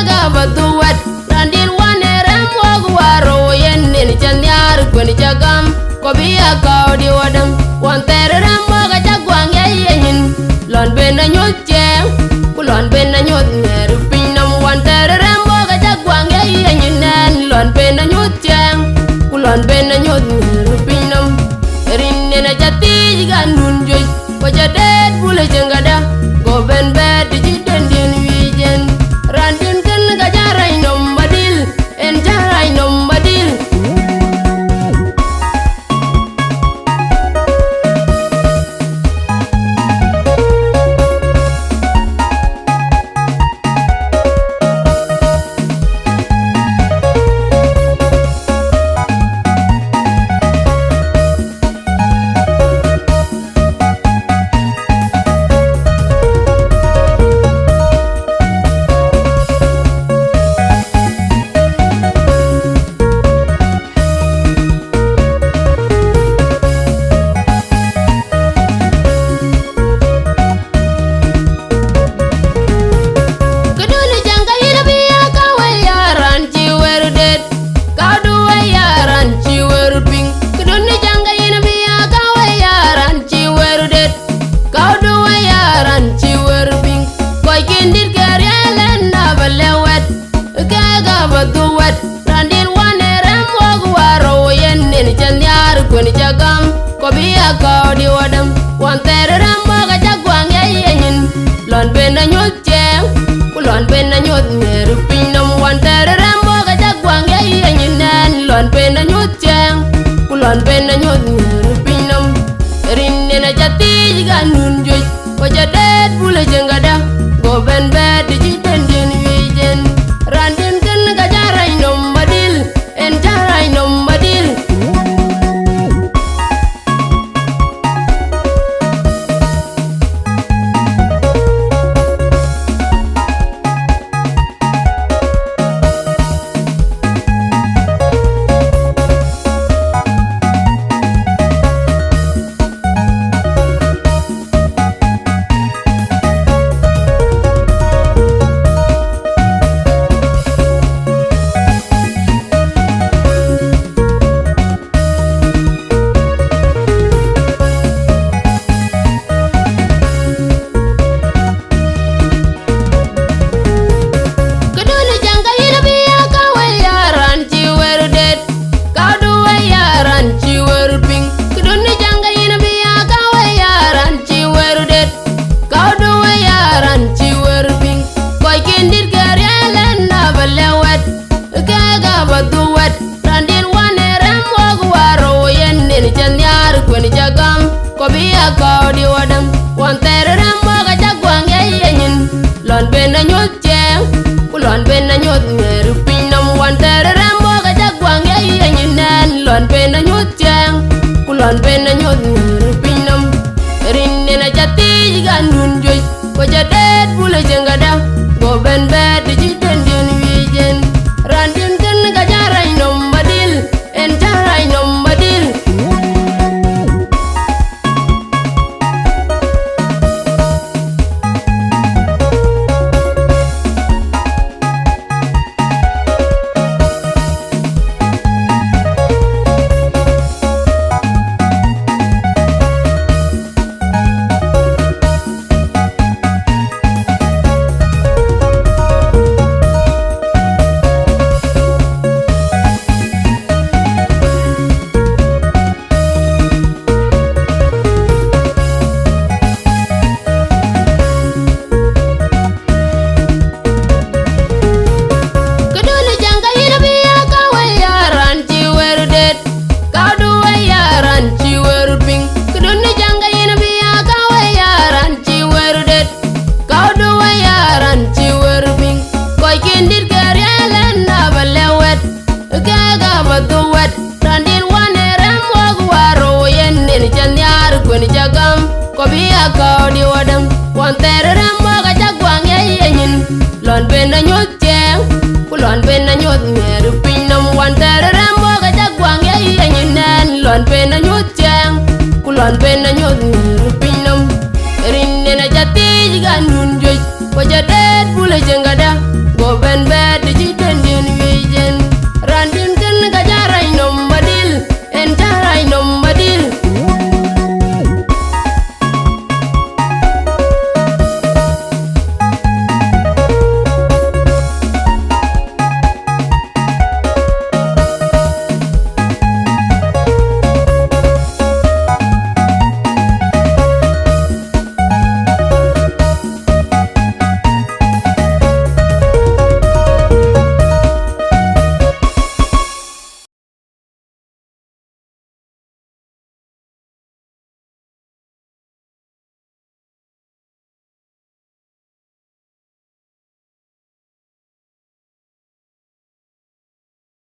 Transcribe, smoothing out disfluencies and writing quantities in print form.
ga batuwat randin wane rem waro yen nin chanyar kwen chagam ko biya kaudi wadam wan tere rem ga jagwang yeyin lon ben anyot cheng kulon ben anyot ner pinam wan tere rem ga jagwang yeyin nen lon ben anyot cheng kulon ben anyot ner pinam rinne na jati ga nun joy ko jadet bule jengada go ben bed jiten din wijen randin kan ga jaray nom badil en jaray nom badil randin wane rem waro yen nin chanyar kwen chagam ko biya kaudi wadam wan tere rem ga jagwang yeyin lon ben anyot cheng kulon ben anyot ner pinam wan tere rem ga jagwang yeyin nen lon ben anyot cheng kulon ben anyot ner pinam rinne na jati ga nun joy ko jadet bule jengada go ben bed jiten din wijen randin kan ga jaray nom badil en jaray nom badil randin wane rem waro yen nin chanyar kwen chagam ko biya kaudi wadam wan tere rem ga jagwang yeyin lon ben anyot cheng kulon ben anyot ner pinam wan tere rem ga jagwang yeyin nen lon ben anyot cheng kulon ben anyot ner pinam rinne na jati ga nun joy ko jadet bule jengada go ben bed jiten din wijen randin kan ga jaray nom badil en jaray nom badil ko biya kaudi wadam wan tere rem ga jagwang yeyin lon ben anyot cheng kulon ben anyot ner pinam wan tere rem ga jagwang yeyin nen lon ben anyot cheng kulon ben anyot